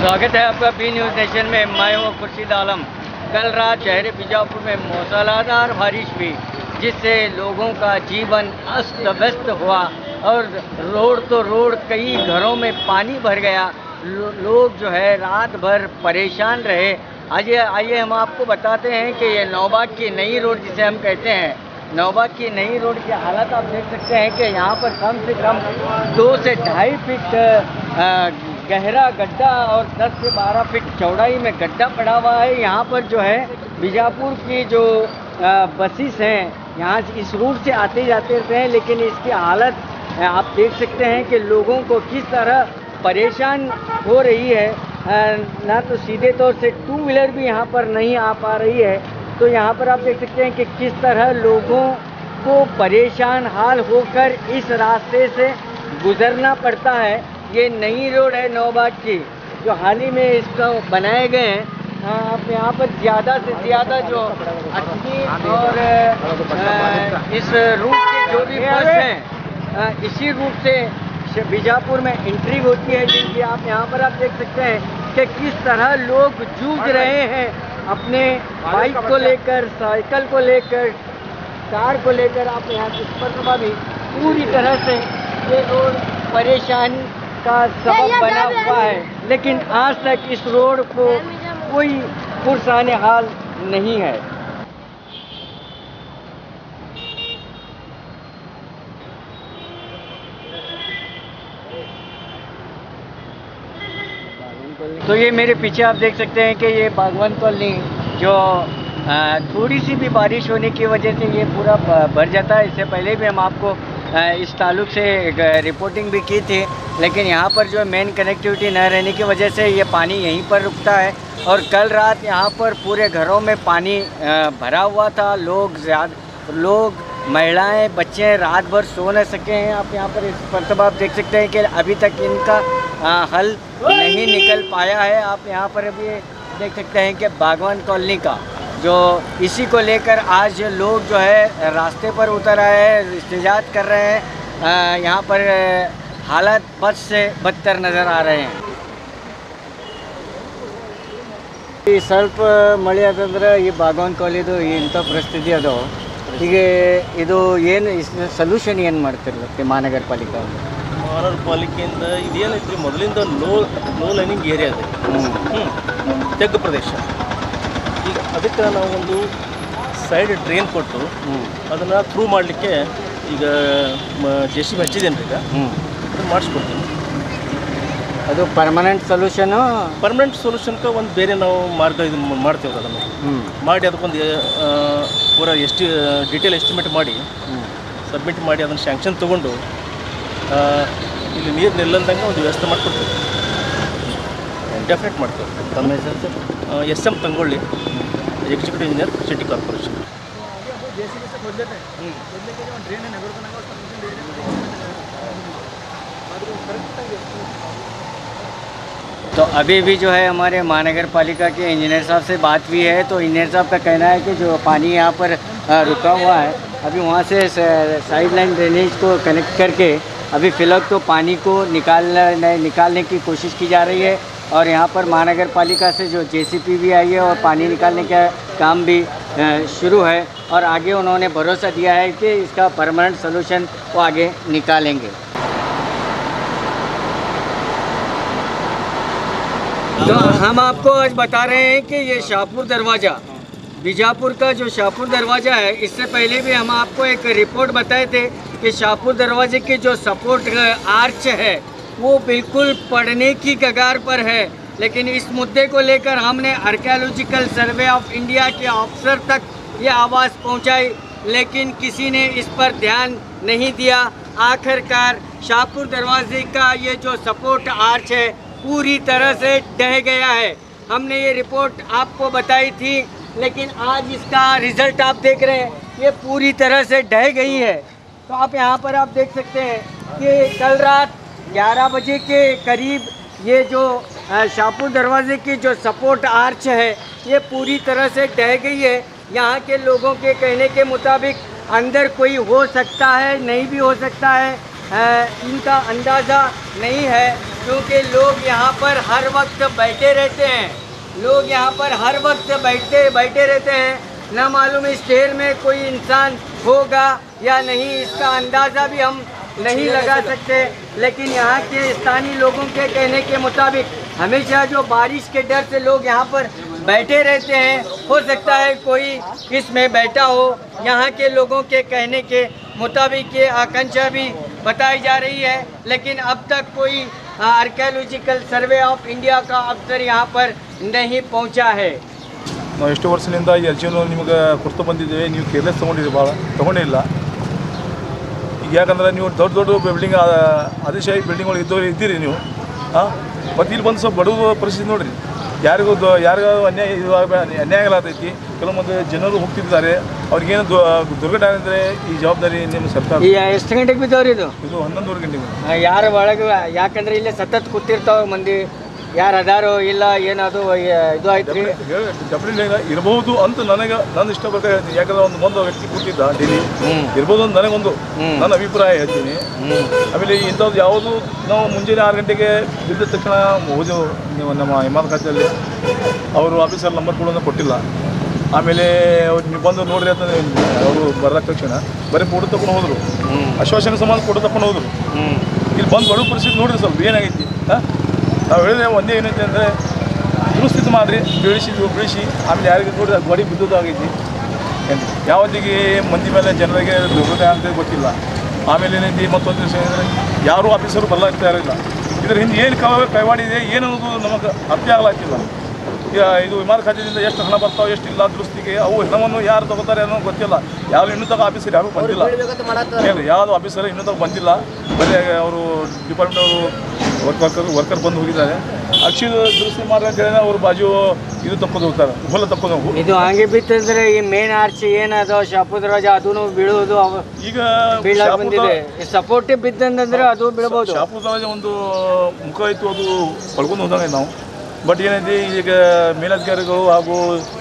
स्वागत है आपका बी न्यूज़ नेशन में। मैं हूँ खुर्शीद आलम। कल रात शहर बीजापुर में मूसलाधार बारिश हुई, जिससे लोगों का जीवन अस्त व्यस्त हुआ और रोड तो रोड, कई घरों में पानी भर गया। लोग जो है रात भर परेशान रहे। आइए हम आपको बताते हैं कि ये नौबाग की नई रोड जिसे हम कहते हैं, नौबाग की नई रोड की हालत आप देख सकते हैं कि यहाँ पर कम से कम 2 से 2.5 फीट गहरा गड्ढा और 10 से 12 फीट चौड़ाई में गड्ढा पड़ा हुआ है। यहाँ पर जो है बीजापुर की जो बसेस हैं, यहाँ से इस रूट से आते जाते रहते हैं, लेकिन इसकी हालत आप देख सकते हैं कि लोगों को किस तरह परेशान हो रही है। ना तो सीधे तौर से 2 व्हीलर भी यहाँ पर नहीं आ पा रही है। तो यहाँ पर आप देख सकते हैं कि किस तरह लोगों को परेशान हाल होकर इस रास्ते से गुजरना पड़ता है। ये नई रोड है नौबाग की, जो हाल ही में इसको बनाए गए हैं। आप यहाँ पर ज़्यादा से ज़्यादा जो अटकी और इस रूट के जो भी बस हैं, इसी रूट से बीजापुर में एंट्री होती है, जिनकी आप यहाँ पर आप देख सकते हैं कि किस तरह लोग जूझ रहे हैं अपने बाइक को लेकर, साइकिल को लेकर, कार को लेकर। आप यहाँ पर भी पूरी तरह से ये रोड परेशानी का सबब बना हुआ है, लेकिन आज तक इस रोड को कोई पुरसाने हाल नहीं है। तो ये मेरे पीछे आप देख सकते हैं कि ये बागवान कॉलोनी, जो थोड़ी सी भी बारिश होने की वजह से ये पूरा भर जाता है। इससे पहले भी हम आपको इस ताल्लुक से एक रिपोर्टिंग भी की थी, लेकिन यहाँ पर जो मेन कनेक्टिविटी न रहने की वजह से ये पानी यहीं पर रुकता है। और कल रात यहाँ पर पूरे घरों में पानी भरा हुआ था। लोग महिलाएं, बच्चे रात भर सो न सके हैं। आप यहाँ पर इस पर आप देख सकते हैं कि अभी तक इनका हल नहीं निकल पाया है। आप यहाँ पर अभी देख सकते हैं कि बागवान कॉलोनी का जो इसी को लेकर आज लोग जो है रास्ते पर उतर आए हैं, एहतजाज कर रहे हैं। यहाँ पर हालत बद से बदतर नज़र आ रहे हैं। ಈ ಸ್ವಲ್ಪ ಮಳೆ ಆದಂದ್ರೆ ಈ ಬಾಗವಾನ್ ಕಾಲೇಜು ಇಂಥ ಪರಿಸ್ಥಿತಿ ಅದಾವೆ. ಈಗ ಇದು ಏನು ಸೊಲ್ಯೂಷನ್ ಏನು ಮಾಡ್ತಿರ್ಲತ್ತೆ ಮಹಾನಗರ ಪಾಲಿಕೆ ಪಾಲಿಕೆಯಿಂದ ಇದೇನೈತ್ರಿ, ಮೊದಲಿಂದ ಲೋ ಲೈನಿಂಗ್ ಏರಿಯಾ ಇದೆ, ತೆಗ್ಗು ಪ್ರದೇಶ. ಈಗ ಅದಕ್ಕೆ ನಾವು ಒಂದು ಸೈಡ್ ಡ್ರೈನ್ ಕೊಟ್ಟು ಅದನ್ನು ಥ್ರೂ ಮಾಡಲಿಕ್ಕೆ ಈಗ JCB ಹಚ್ಚಿದ್ದೇನೆ. ಈಗ ಅದನ್ನು ಮಾಡಿಸ್ಕೊಡ್ತೀನಿ. ಅದು ಪರ್ಮನೆಂಟ್ ಸೊಲ್ಯೂಷನ್ಗೆ ಒಂದು ಬೇರೆ ನಾವು ಮಾರ್ಗ ಇದು ಮಾಡ್ತೇವೆ. ಅದನ್ನು ಮಾಡಿ ಅದಕ್ಕೊಂದು ಪೂರ ಡೀಟೇಲ್ ಎಸ್ಟಿಮೇಟ್ ಮಾಡಿ ಸಬ್ಮಿಟ್ ಮಾಡಿ ಅದನ್ನು ಸ್ಯಾಂಕ್ಷನ್ ತೊಗೊಂಡು ಇಲ್ಲಿ ನೀರು ನಿಲ್ಲಂದಂಗೆ ಒಂದು ವ್ಯವಸ್ಥೆ ಮಾಡಿಕೊಡ್ತೇವೆ. ಡೆಫಿನೆಟ್ ಮಾಡ್ತೇವೆ. ತಮ್ಮ ಹೆಸರು? SM ತಂಗೊಳ್ಳಿ, ಎಕ್ಸಿಕ್ಯೂಟಿವ್ ಇಂಜಿನಿಯರ್, ಸಿಟಿ ಕಾರ್ಪೊರೇಷನ್. तो अभी भी जो है हमारे महानगर पालिका के इंजीनियर साहब से बात हुई है, तो इंजीनियर साहब का कहना है कि जो पानी यहाँ पर रुका हुआ है, अभी वहाँ से साइड लाइन ड्रेनेज को कनेक्ट करके अभी फ़िलहाल तो पानी को निकालने की कोशिश की जा रही है। और यहाँ पर महानगर पालिका से जो JCB भी आई है और पानी निकालने का काम भी शुरू है, और आगे उन्होंने भरोसा दिया है कि इसका परमानेंट सलूशन वो आगे निकालेंगे। तो हम आपको आज बता रहे हैं कि ये शाहपुर दरवाज़ा, बीजापुर का जो शाहपुर दरवाज़ा है, इससे पहले भी हम आपको एक रिपोर्ट बताए थे कि शाहपुर दरवाजे की जो सपोर्ट आर्च है वो बिल्कुल पड़ने की कगार पर है। लेकिन इस मुद्दे को लेकर हमने आर्कियोलॉजिकल सर्वे ऑफ इंडिया के ऑफिसर तक ये आवाज़ पहुंचाई, लेकिन किसी ने इस पर ध्यान नहीं दिया। आखिरकार शाहपुर दरवाजे का ये जो सपोर्ट आर्च है पूरी तरह से ढह गया है। हमने ये रिपोर्ट आपको बताई थी, लेकिन आज इसका रिज़ल्ट आप देख रहे हैं, ये पूरी तरह से ढह गई है। तो आप यहाँ पर आप देख सकते हैं कि कल रात 11 बजे के करीब ये जो शाहपुर दरवाजे की जो सपोर्ट आर्च है ये पूरी तरह से ढह गई है। यहाँ के लोगों के कहने के मुताबिक अंदर कोई हो सकता है, नहीं भी हो सकता है, इनका अंदाज़ा नहीं है। क्योंकि लोग यहाँ पर हर वक्त बैठे रहते हैं, लोग यहाँ पर हर वक्त बैठे रहते हैं। न मालूम इस शहर में कोई इंसान होगा या नहीं, इसका अंदाज़ा भी हम नहीं लगा सकते। लेकिन यहाँ के स्थानीय लोगों के कहने के मुताबिक हमेशा जो बारिश के डर से लोग यहाँ पर बैठे रहते हैं, हो सकता है कोई इसमें बैठा हो। यहाँ के लोगों के कहने के मुताबिक ये आकांक्षा भी बताई जा रही है, लेकिन अब तक कोई आर्कियोलॉजिकल सर्वे ऑफ इंडिया का अफसर यहाँ पर नहीं पहुँचा है। ನಾವು ಎಷ್ಟು ವರ್ಷದಿಂದ ಈ ಅರ್ಜಿಯನ್ನು ನಿಮಗೆ ಕೊಡ್ತಾ ಬಂದಿದ್ದೇವೆ, ನೀವು ಕೇರ್ಲೆಸ್ ತೊಗೊಂಡಿರಿ, ಭಾಳ ತೊಗೊಂಡಿಲ್ಲ. ಈಗ ಯಾಕಂದ್ರೆ ನೀವು ದೊಡ್ಡ ದೊಡ್ಡ ಬಿಲ್ಡಿಂಗ್ ಆದೇಶಾಹಿ ಬಿಲ್ಡಿಂಗ್ಗಳು ಇದ್ದೀರಿ ನೀವು. ಮತ್ತು ಇಲ್ಲಿ ಬಂದು ಸ್ವಲ್ಪ ಬಡವ ಪರಿಸ್ಥಿತಿ ನೋಡಿರಿ, ಯಾರಿಗೂ ಅನ್ಯಾಯ ಆಗಲಾತೈತಿ. ಕೆಲವೊಂದು ಜನರು ಹೋಗ್ತಿದ್ದಾರೆ, ಅವ್ರಿಗೇನು ದುರ್ಘಟನೆ ಅಂದರೆ ಈ ಜವಾಬ್ದಾರಿ ನಿಮ್ಮ ಸರ್ಕಾರ. ಎಷ್ಟು ಗಂಟೆಗೆ ಬಿದ್ದವ್ರಿ ಇದು? 11:30 ಗಂಟೆಗೆ. ಯಾರ ಒಳಗೆ, ಯಾಕಂದ್ರೆ ಇಲ್ಲೇ ಸತತ್ ಕೂತಿರ್ತಾವ ಮಂದಿ, ಯಾರು ಅದಾರೋ ಇಲ್ಲ ಏನದು ಇದು ಆಯ್ತು ರೀ? ಡೆಫಿನೆಟ್ಲಿ ಇರಬಹುದು ಅಂತ ನನ್ನ ಇಷ್ಟ ಪ್ರಕಾರ ಹೇಳ್ತೀನಿ. ಯಾಕಂದ್ರೆ ಒಂದು ವ್ಯಕ್ತಿ ಕೂತಿದ್ದ ಡೈಲಿ ಇರ್ಬೋದು ಅಂತ ನನಗೊಂದು ನನ್ನ ಅಭಿಪ್ರಾಯ ಹೇಳ್ತೀನಿ. ಆಮೇಲೆ ಇಂಥದ್ದು ಯಾವುದು ನಾವು ಮುಂಜಾನೆ 6 ಗಂಟೆಗೆ ಬಿದ್ದ ತಕ್ಷಣ ಹೋದೆವು ನೀವು ನಮ್ಮ ಹಿಮಾಲಯ ಖಾತೆಯಲ್ಲಿ, ಅವರು ಆಫೀಸರ್ ನಂಬರ್ ಕೂಡ ಕೊಟ್ಟಿಲ್ಲ. ಆಮೇಲೆ ಅವ್ರು ನೀವು ಬಂದು ನೋಡ್ರಿ ಅಂತ ಅವರು ಬರೋದ ತಕ್ಷಣ ಬರೀ ಫೋಟೋ ತಗೊಂಡು ಹೋದರು, ಆಶ್ವಾಸನೆ ಸಂಬಂಧ ಫೋಟೋ ತಗೊಂಡು ಹೋದರು. ಇಲ್ಲಿ ಬಂದು ಬಡವ ಪರಿಸ್ಥಿತಿ ನೋಡ್ರಿ ಸ್ವಲ್ಪ ಏನಾಗೈತಿ. ನಾವು ಹೇಳಿದ್ರೆ ಒಂದೇ ಏನೈತೆ ಅಂದರೆ ದುರಸ್ಥಿತಿ ಮಾಡಿರಿ, ಬೆಳೆಸಿ ಆಮೇಲೆ ಯಾರಿಗೆ ನೋಡಿದ್ರೆ ಗೋಡಿ ಬಿದ್ದದ್ದು ಆಗೈತಿ. ಏನು ಯಾವತ್ತಿಗೆ ಮಂದಿ ಮೇಲೆ ಜನರಿಗೆ ದುರ್ಘಟನೆ ಅಂತ ಗೊತ್ತಿಲ್ಲ. ಆಮೇಲೆ ಏನೈತಿ ಮತ್ತೊಂದು ವಿಷಯ ಅಂದರೆ ಯಾರೂ ಆಫೀಸರು ಬರಲಾಗ್ತಾ ಇರಲಿಲ್ಲ. ಇದ್ರ ಹಿಂದೆ ಏನು ಕೈವಾಡಿದೆ ಏನನ್ನೋದು ನಮಗೆ ಅರ್ಥ ಆಗಲಾಗ್ತಿಲ್ಲ. ಈಗ ಇದು ವಿಮಾನ ಖಾತೆಯಿಂದ ಎಷ್ಟು ಹಣ ಬರ್ತಾವೆ ಎಷ್ಟು ಇಲ್ಲ ದುರಸ್ತಿಗೆ, ಅವು ಹಣವನ್ನು ಯಾರು ತಗೋತಾರೆ ಅನ್ನೋ ಗೊತ್ತಿಲ್ಲ. ಯಾರು ಇನ್ನೂ ತಗೋ ಆಫೀಸರ್ ಯಾರೂ ಬಂದಿಲ್ಲ, ಏನು ಯಾವುದು ಆಫೀಸರ್ ಇನ್ನೂ ತಗೋ ಬಂದಿಲ್ಲ. ಬರೀ ಅವರು ಡಿಪಾರ್ಟ್ಮೆಂಟ್ ಅವರು ವರ್ಕರ್ ಬಂದು ಹೋಗಿದ್ದಾರೆ. ಅಕ್ಷಿ ದುರಸ್ತಿ ಮಾಡ್ರಂತ ಹೇಳಿದ್ರೆ ಅವ್ರು ಬಾಜು ಇದು ತಕ್ಕೊಂಡು ಹೋಗ್ತಾರೆ, ಹೊಲ ತಕ್ಕೊಂಡು ಹೋಗು. ಇದು ಹಂಗೆ ಬಿತ್ತಂದ್ರೆ ಈ ಮೇನ್ ಆರ್ಚ್ ಏನದ ಶಾಪುರ್ ದರ್ವಾಜ ಅದೂ ಬೀಳೋದು ಈಗ ಬಂದಿದೆ. ಸಪೋರ್ಟಿವ್ ಬಿದ್ದಂದ್ರೆ ಅದು ಬೀಳಬಹುದು. ಶಾಪುರ್ ದರ್ವಾಜ ಒಂದು ಮುಖ ಇತ್ತು, ಅದು ಪಡ್ಕೊಂಡು ಹೋದಂಗೆ ನಾವು. ಬಟ್ ಏನೈತಿ ಈಗ ಮೇಲಧಿಕಾರಿಗಳು ಹಾಗೂ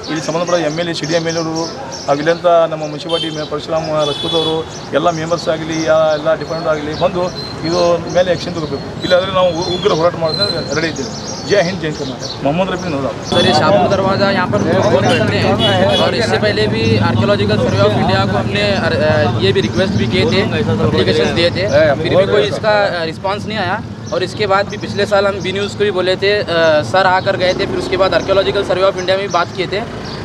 ಇಲ್ಲಿ ಸಂಬಂಧಪಟ್ಟ MLA ಸಿಟಿ MLA ಅವರು ಹಾಗೂ ಇಲ್ಲಂತ ನಮ್ಮ ಮುನ್ಸಿಪಾಲಿಟಿ ಪರಶುರಾಮ್ ರಜಪೂತ್ ಅವರು ಎಲ್ಲ ಮೆಂಬರ್ಸ್ ಆಗಲಿ ಎಲ್ಲ ಡಿಪಾರ್ಟ್ಮೆಂಟ್ ಆಗಲಿ ಬಂದು ಇದು ಮೇಲೆ ಆ್ಯಕ್ಷನ್ ತಗೋಬೇಕು. ಇಲ್ಲಾಂದರೆ ನಾವು ಉಗ್ರ ಹೋರಾಟ ಮಾಡಿದ್ರೆ ರೆಡಿ ಇದ್ದೀವಿ. जय हिंद जय कर्नाटक। मोहम्मद रफी नूर। सर ये शाहपुर दरवाज़ा यहाँ पर बहुत करते हैं और इससे पहले भी आर्कियोलॉजिकल सर्वे ऑफ इंडिया को हमने ये भी रिक्वेस्ट भी किए थे, एप्लीकेशन दिए थे, फिर भी कोई इसका रिस्पांस नहीं आया। और इसके बाद भी पिछले साल हम बी न्यूज़ को भी बोले थे, सर आकर गए थे, फिर उसके बाद आर्कियोलॉजिकल सर्वे ऑफ इंडिया में भी बात किए थे,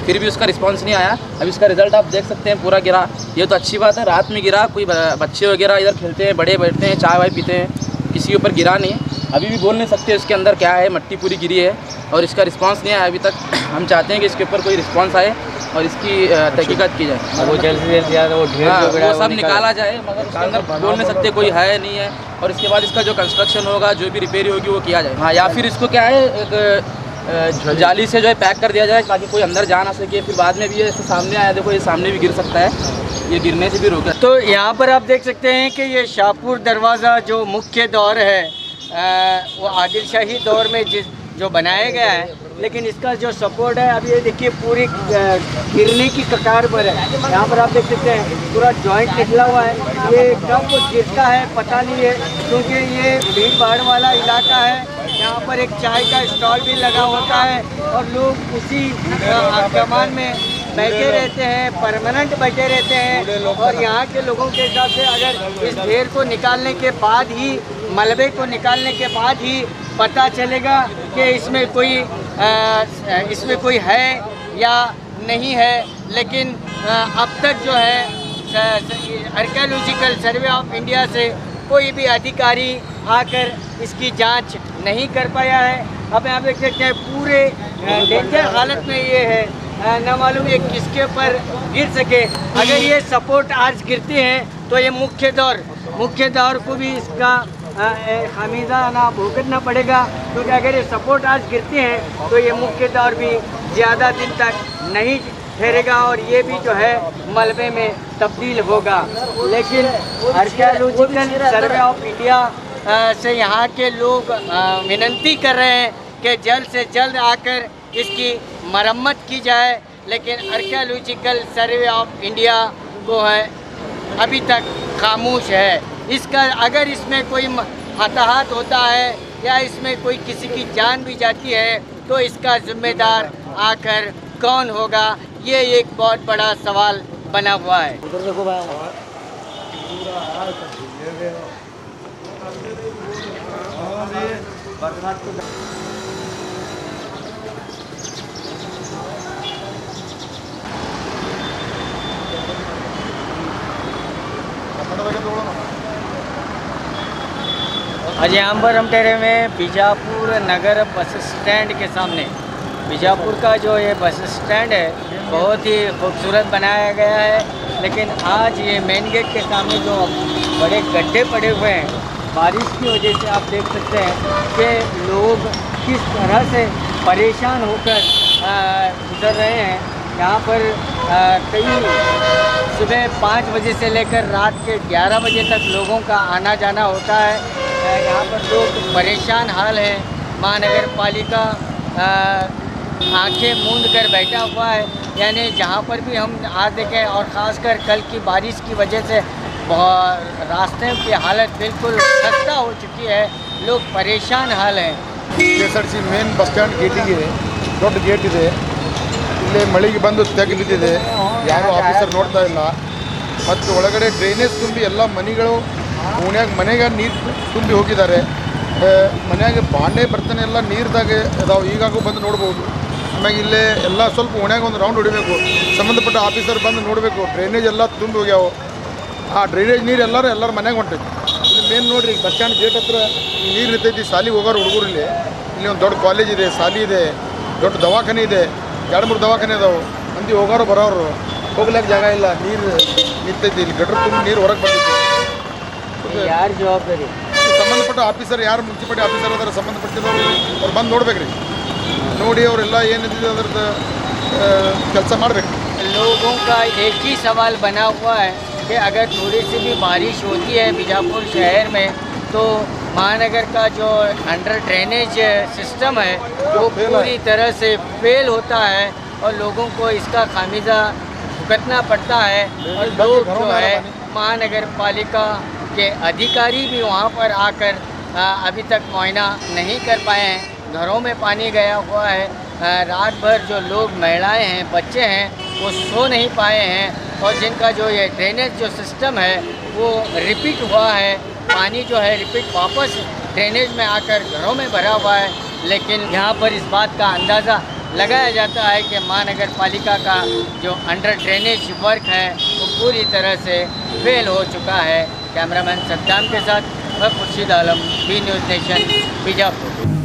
फिर भी उसका रिस्पांस नहीं आया। अब इसका रिजल्ट आप देख सकते हैं, पूरा गिरा। ये तो अच्छी बात है, रात में गिरा, कोई बच्चे वगैरह इधर खेलते हैं, बड़े बैठते हैं, चाय वाय पीते हैं, किसी के ऊपर गिरा नहीं। अभी भी बोल नहीं सकते इसके अंदर क्या है, मट्टी पूरी गिरी है और इसका रिस्पांस नहीं आया अभी तक। हम चाहते हैं कि इसके ऊपर कोई रिस्पांस आए और इसकी तहकीकात की जाए, वो जल्द से जल्द वो सब निकाला जाए, मगर उसके अंदर बोल नहीं सकते कोई है नहीं है। और इसके बाद इसका जो कंस्ट्रक्शन होगा, जो भी रिपेयरी होगी वो किया जाए। हाँ, या फिर इसको क्या है एक जाली से जो है पैक कर दिया जाए ताकि कोई अंदर जा ना सके। फिर बाद में भी ये सामने आया, देखो ये सामने भी गिर सकता है, ये गिरने से भी रोका। तो यहाँ पर आप देख सकते हैं कि ये शाहपुर दरवाज़ा जो मुख्य दौर है वो आदिल शाही दौर में जो बनाया गया है, लेकिन इसका जो सपोर्ट है अभी ये देखिए पूरी गिरने की कगार पर है। यहाँ पर आप देख सकते हैं पूरा जॉइंट निकला हुआ है। ये कब गिरता है पता नहीं है, क्योंकि ये भीड़ भाड़ वाला इलाका है। यहाँ पर एक चाय का स्टॉल भी लगा होता है और लोग उसी आक्रमण में बैठे रहते हैं, परमानेंट बैठे रहते हैं। और यहाँ के लोगों के हिसाब से अगर इस ढेर को निकालने के बाद ही, मलबे को निकालने के बाद ही पता चलेगा कि इसमें कोई है या नहीं है। लेकिन अब तक जो है आर्कियोलॉजिकल सर्वे ऑफ इंडिया से कोई भी अधिकारी आकर इसकी जांच नहीं कर पाया है। अब यहाँ देख सकते हैं पूरे डेंजर हालत में ये है, न मालूम ये किसके ऊपर गिर सके। अगर ये सपोर्ट आज गिरते हैं तो ये मुख्य दौर को भी इसका खामियाजा ना भुगतना पड़ेगा, क्योंकि अगर ये सपोर्ट आज गिरते हैं तो ये मुख्य दौर भी ज़्यादा दिन तक नहीं ठहरेगा और ये भी जो है मलबे में तब्दील होगा। लेकिन आर्कियोलॉजिकल सर्वे ऑफ इंडिया से यहाँ के लोग विनती कर रहे हैं कि जल्द से जल्द आकर इसकी मरम्मत की जाए। लेकिन आर्कियोलॉजिकल सर्वे ऑफ इंडिया को है अभी तक खामोश है। इसका अगर इसमें कोई हताहत होता है या इसमें कोई किसी की जान भी जाती है तो इसका जिम्मेदार आखिर कौन होगा, ये एक बहुत बड़ा सवाल बना हुआ है। अजयम्बरम टेरे में बीजापुर नगर बस स्टैंड के सामने, बीजापुर का जो ये बस स्टैंड है बहुत ही खूबसूरत बनाया गया है, लेकिन आज ये मेन गेट के सामने जो बड़े गड्ढे पड़े हुए हैं, बारिश की वजह से आप देख सकते हैं कि लोग किस तरह से परेशान होकर गुजर रहे हैं। यहाँ पर कई सुबह 5 बजे से लेकर रात के 11 बजे तक लोगों का आना जाना होता है। यहाँ पर लोग परेशान हाल हैं। महानगर पालिका आंखें मूंद कर बैठा हुआ है, यानी जहाँ पर भी हम आज देखें, और ख़ासकर कल की बारिश की वजह से रास्ते की हालत बिल्कुल खस्ता हो चुकी है, लोग परेशान हाल हैं। KSRTC ಮೇನ್ ಬಸ್ ಸ್ಟ್ಯಾಂಡ್ ಗೇಟಿಗೆ ದೊಡ್ಡ ಗೇಟ್ ಇದೆ. ಇಲ್ಲಿ ಮಳೆಗೆ ಬಂದು ತೆಗೆ ಬಿದ್ದಿದೆ, ಯಾರೂ ಆಫೀಸರ್ ನೋಡ್ತಾ ಇಲ್ಲ. ಮತ್ತು ಒಳಗಡೆ ಡ್ರೈನೇಜ್ ತುಂಬಿ ಎಲ್ಲ ಮನೆಗಳು ಮನೆಗೆ ನೀರು ತುಂಬಿ ಹೋಗಿದ್ದಾರೆ. ಮನೆಯಾಗ ಬಾಂಡೆ ಬರ್ತನೆ ಎಲ್ಲ ನೀರ್ದಾಗೆ ಅದಾವೆ, ಈಗಾಗೂ ಬಂದು ನೋಡ್ಬೋದು. ಆಮೇಲೆ ಇಲ್ಲೇ ಎಲ್ಲ ಸ್ವಲ್ಪ ಓಣ್ಯಾಗ ಒಂದು ರೌಂಡ್ ಹೊಡಿಬೇಕು, ಸಂಬಂಧಪಟ್ಟ ಆಫೀಸರ್ ಬಂದು ನೋಡಬೇಕು. ಡ್ರೈನೇಜ್ ಎಲ್ಲ ತುಂಬಿ ಹೋಗ್ಯಾವ. ಆ ಡ್ರೈನೇಜ್ ನೀರು ಎಲ್ಲರ ಮನೆಗೆ ಹೊಂಟೈತಿ. ಇಲ್ಲಿ ಮೇನ್ ನೋಡಿರಿ, ಬಸ್ ಸ್ಟ್ಯಾಂಡ್ ಗೇಟ್ ಹತ್ರ ನೀರು ನಿಂತೈತಿ. ಸಾಲಿಗೆ ಹೋಗೋರು ಹುಡುಗರು ಇಲ್ಲಿ ಒಂದು ದೊಡ್ಡ ಕಾಲೇಜ್ ಇದೆ, ಸಾಲಿ ಇದೆ, ದೊಡ್ಡ ದವಾಖಾನೆ ಇದೆ, 2-3 ದವಾಖಾನೆ ಅದಾವೆ. ಮಂದಿ ಹೋಗೋರು ಬರೋರು ಹೋಗ್ಲಿಕ್ಕೆ ಜಾಗ ಇಲ್ಲ, ನೀರು ನಿಂತೈತಿ. ಇಲ್ಲಿ ಗಟ್ರ ತುಂಬ ನೀರು ಹೊರಗೆ ಬಂದೈತಿ. ಯಾರು ಜವಾಬ್ದಾರಿ? ಸಂಬಂಧಪಟ್ಟ ಆಫೀಸರ್, ಯಾರು ಮುನ್ಸಿಪಾಲಿಟಿ ಆಫೀಸರ್ ಅದರ ಸಂಬಂಧಪಟ್ಟಿದ್ದವರು ಅವ್ರು ಬಂದು ನೋಡ್ಬೇಕ್ರಿ. ನೋಡಿ ಅವರೆಲ್ಲ ಏನಿದೆ ಅದ್ರದ್ದು ಕೆಲಸ ಮಾಡಬೇಕು. लोगों का एक ही सवाल बना हुआ है कि अगर थोड़ी सी भी बारिश होती है बीजापुर शहर में तो महानगर का जो अंडर ड्रेनेज सिस्टम है वो पूरी तरह से फेल होता है और लोगों को इसका खामियाजा भुगतना पड़ता है। और लोग जो है महानगर पालिका के अधिकारी भी वहाँ पर आकर अभी तक मुआयना नहीं कर पाए हैं। घरों में पानी गया हुआ है। रात भर जो लोग, महिलाएं हैं, बच्चे हैं, वो सो नहीं पाए हैं। और जिनका जो ये ड्रेनेज जो सिस्टम है वो रिपीट हुआ है, पानी जो है रिपीट वापस ड्रेनेज में आकर घरों में भरा हुआ है। लेकिन यहाँ पर इस बात का अंदाज़ा लगाया जाता है कि महानगर पालिका का जो अंडर ड्रेनेज वर्क है वो पूरी तरह से फेल हो चुका है। कैमरामैन सद्दाम के साथ मैं Khurshid Alam, B news nation, Bijapur.